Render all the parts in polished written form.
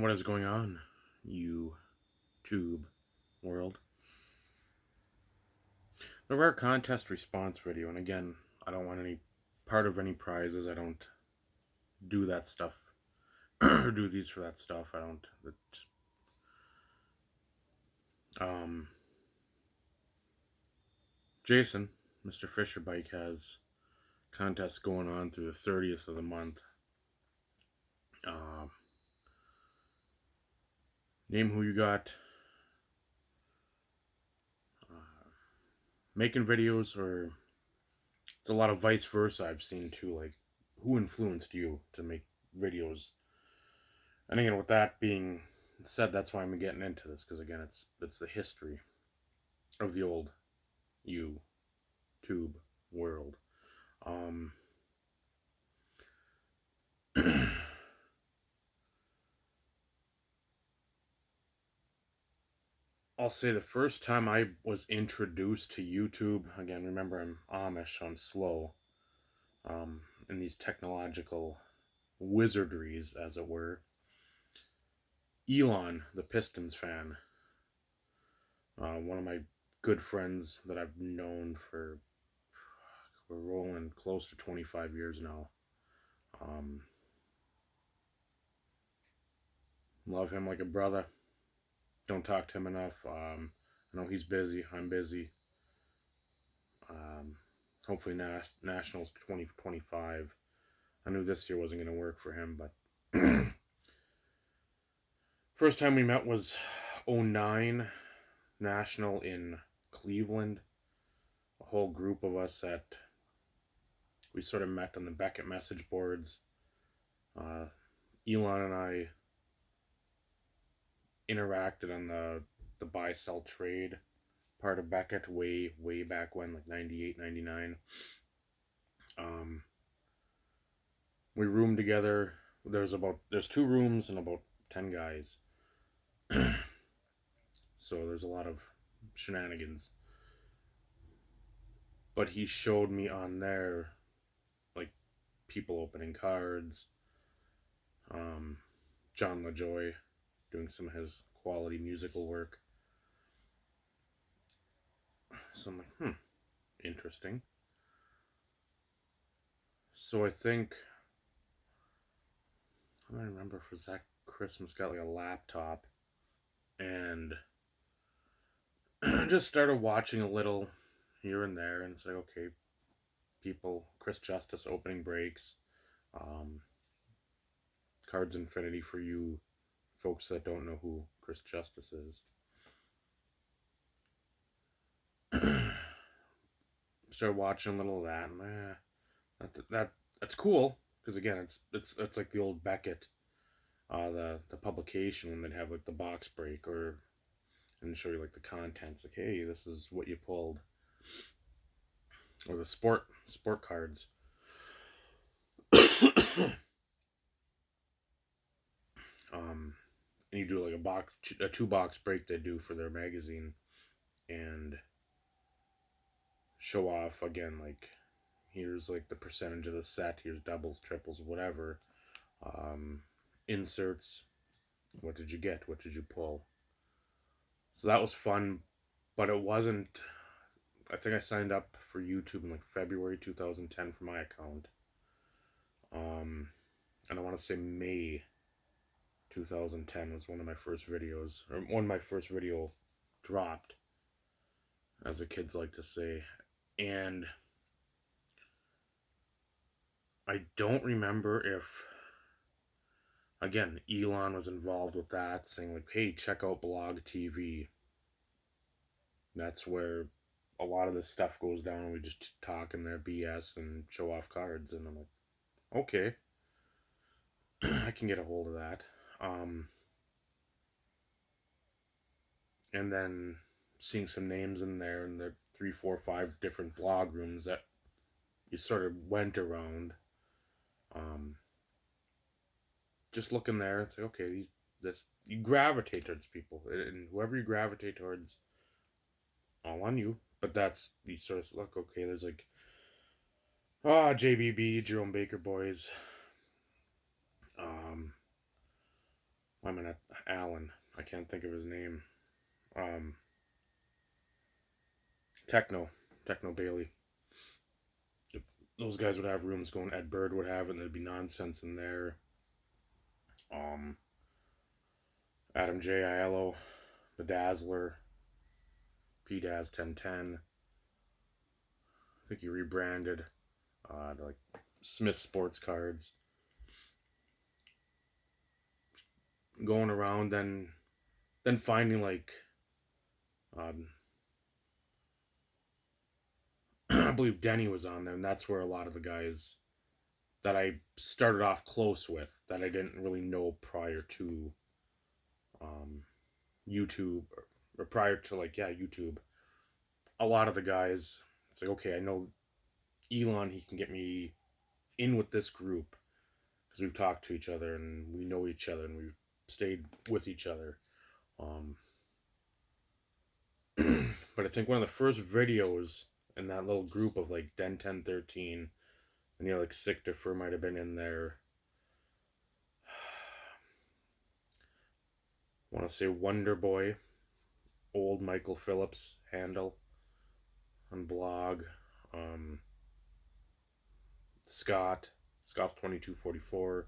What is going on, YouTube world? The rare contest response video, and again, I don't want any part of any prizes. I don't do that stuff or do these for that stuff. I don't. Just, Jason, Mr. Fisher Bike has contests going on through the 30th of the month. Name who you got. Making videos, or it's a lot of vice versa I've seen too, like who influenced you to make videos. And again, with that being said, that's why I'm getting into this, because again, it's the history of the old YouTube world. I'll say the first time I was introduced to YouTube, again, remember I'm Amish, so I'm slow, in these technological wizardries, as it were. Elon, the Pistons fan, one of my good friends that I've known for, we're rolling close to 25 years now. Love him like a brother. Don't talk to him enough. I know he's busy. I'm busy. Hopefully Nationals 2025. I knew this year wasn't going to work for him, but first time we met was 09 National in Cleveland. A whole group of us that we sort of met on the Beckett message boards. Elon and I interacted on the buy-sell trade part of Beckett way back when, like 98, 99. We roomed together. There's 2 rooms and about 10 guys. So there's a lot of shenanigans. But he showed me on there, like, people opening cards. John LaJoy doing some of his quality musical work. So I'm like, interesting. So I think, I don't remember if Zach Christmas got like a laptop, and just started watching a little here and there, and it's like, okay, people, Chris Justice opening breaks, Cards Infinity for you folks that don't know who Chris Justice is. Started watching a little of that, and that's cool, because again, it's like the old Beckett, the publication, when they'd have like the box break, and show you like the contents, like, hey, this is what you pulled, or the sport cards. And you do like a 2-box break they do for their magazine, and show off again, like, here's like the percentage of the set, here's doubles, triples, whatever, inserts, what did you get, what did you pull. So that was fun, but it wasn't, I think I signed up for YouTube in like February 2010 for my account, and I want to say May 2010 was one of my first videos, or when my first video dropped, as the kids like to say. And I don't remember if, again, Elon was involved with that, saying like, hey, check out Blog TV. That's where a lot of this stuff goes down. We just talk in their BS and show off cards, and I'm like, okay, I can get a hold of that. And then seeing some names in there, and the 3, 4, 5 different blog rooms that you sort of went around. Just looking there, it's like, okay, you gravitate towards people, and whoever you gravitate towards, all on you. But that's, you sort of look, okay, there's like, JBB, Jerome Baker Boys, I'm at Alan. I can't think of his name. Um, Techno Bailey. Those guys would have rooms going. Ed Bird would have it, and there'd be nonsense in there. Um, Adam J. Aiello, the Dazzler, P Daz 1010. I think he rebranded to like Smith Sports Cards. Going around, then finding like I believe Denny was on there, and that's where a lot of the guys that I started off close with that I didn't really know prior to YouTube or prior to YouTube. A lot of the guys, it's like, okay, I know Elon, he can get me in with this group because we've talked to each other and we know each other and we've stayed with each other. But I think one of the first videos in that little group of like Den 1013, and like Sictifer might have been in there. I want to say Wonder Boy, old Michael Phillips handle on blog. Scott 2244.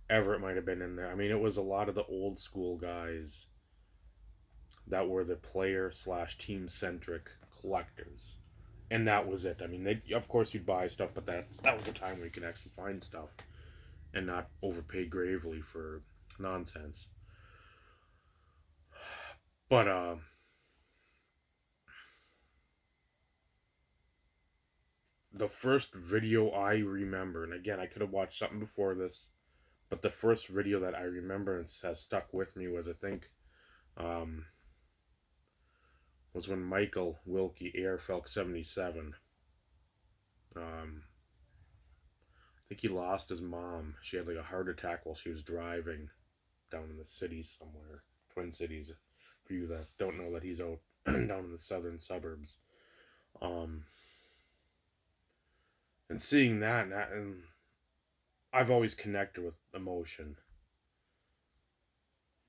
Everett might have been in there. I mean, it was a lot of the old school guys that were the player / team centric collectors, and that was it. I mean, they, of course you'd buy stuff, but that was the time where you could actually find stuff and not overpay gravely for nonsense. But the first video I remember, and again, I could have watched something before this, but the first video that I remember and has stuck with me was, I think, was when Michael Wilkie, AR Falk 77, I think he lost his mom. She had like a heart attack while she was driving down in the cities somewhere, Twin Cities, for you that don't know that he's out down in the southern suburbs. And seeing that, and I've always connected with emotion.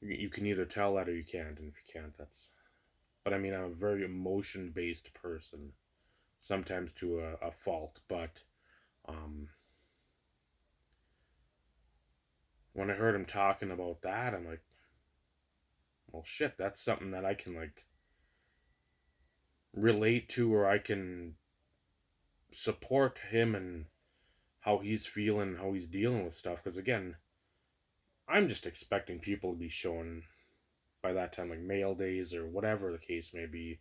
You can either tell that or you can't, and if you can't, that's... But I mean, I'm a very emotion-based person, sometimes to a fault, but when I heard him talking about that, I'm like, well, shit, that's something that I can, like, relate to, or I can support him and how he's feeling, how he's dealing with stuff. Because again, I'm just expecting people to be showing by that time like mail days or whatever the case may be,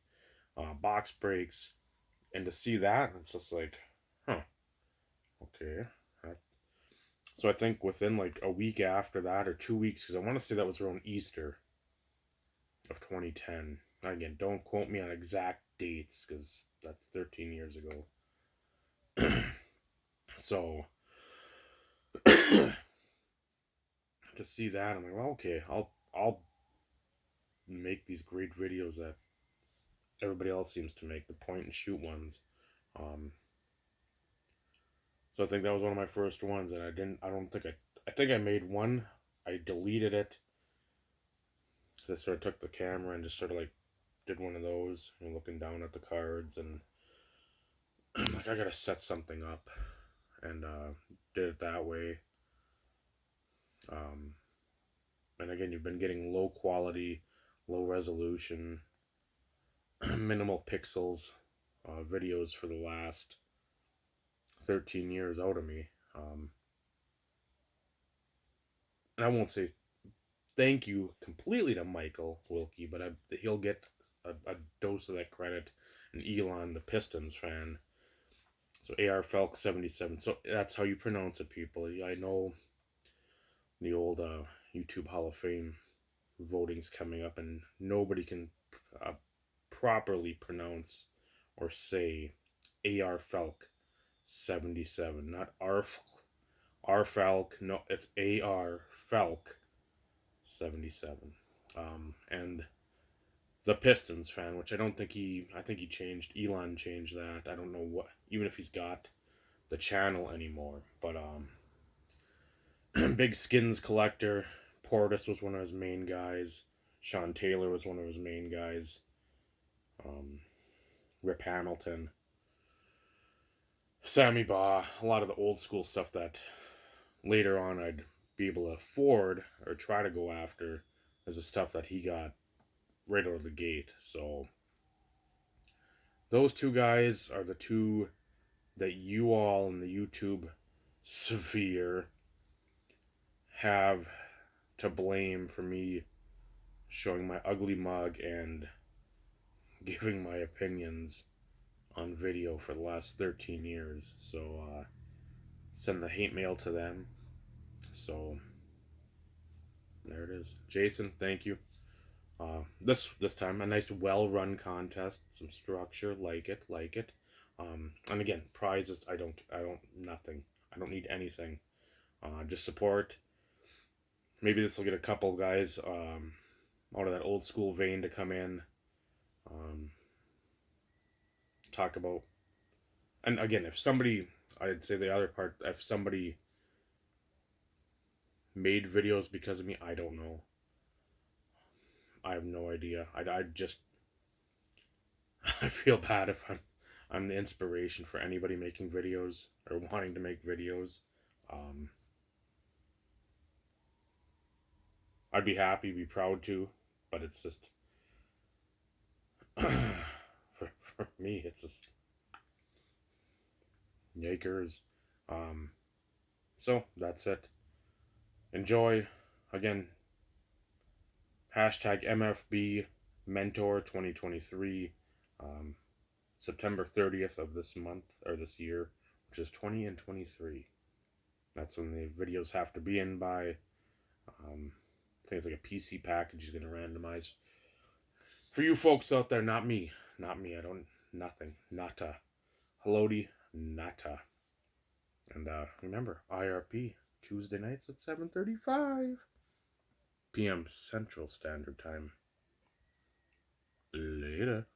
box breaks, and to see that, it's just like, huh, okay. So I think within like a week after that, or 2 weeks, because I want to say that was around Easter of 2010. Again, don't quote me on exact dates because that's 13 years ago. So to see that, I'm like, well, okay, I'll make these great videos that everybody else seems to make, the point and shoot ones. So I think that was one of my first ones, and I think I made one. I deleted it. I sort of took the camera and just sort of like did one of those, and looking down at the cards, and I'm like, I gotta set something up, and did it that way. And again, you've been getting low quality, low resolution, minimal pixels videos for the last 13 years out of me. And I won't say thank you completely to Michael Wilkie, but he'll get a dose of that credit. And Elon, the Pistons fan. So AR Falk 77. So that's how you pronounce it, people. I know the old YouTube Hall of Fame voting's coming up, and nobody can properly pronounce or say AR Falk 77, not R Falk. No, it's AR Falk 77. And the Pistons fan, which I think he changed. Elon changed that. I don't know what, even if he's got the channel anymore. But big skins collector, Portis was one of his main guys. Sean Taylor was one of his main guys. Rip Hamilton. Sammy Baugh. A lot of the old school stuff that later on I'd be able to afford or try to go after is the stuff that he got right out of the gate. So those two guys are the two that you all in the YouTube sphere have to blame for me showing my ugly mug and giving my opinions on video for the last 13 years. So send the hate mail to them. So there it is. Jason, thank you. This time a nice well-run contest, some structure, like it. And again, prizes, I don't nothing. I don't need anything. Just support. Maybe this will get a couple guys out of that old school vein to come in, talk about. And again, if somebody, I'd say the other part, if somebody made videos because of me, I don't know. I have no idea. I just, I feel bad if I'm the inspiration for anybody making videos or wanting to make videos. I'd be happy, be proud to, but it's just for me, it's just yakers. So that's it. Enjoy. Again, hashtag MFB Mentor 2023. September 30th of this month or this year, which is 20 and 23. That's when the videos have to be in by. I think it's like a PC package is going to randomize. For you folks out there, not me. I don't, nothing. Nata. Haloti, nata. And remember, IRP, Tuesday nights at 7:35 p.m. Central Standard Time. Later.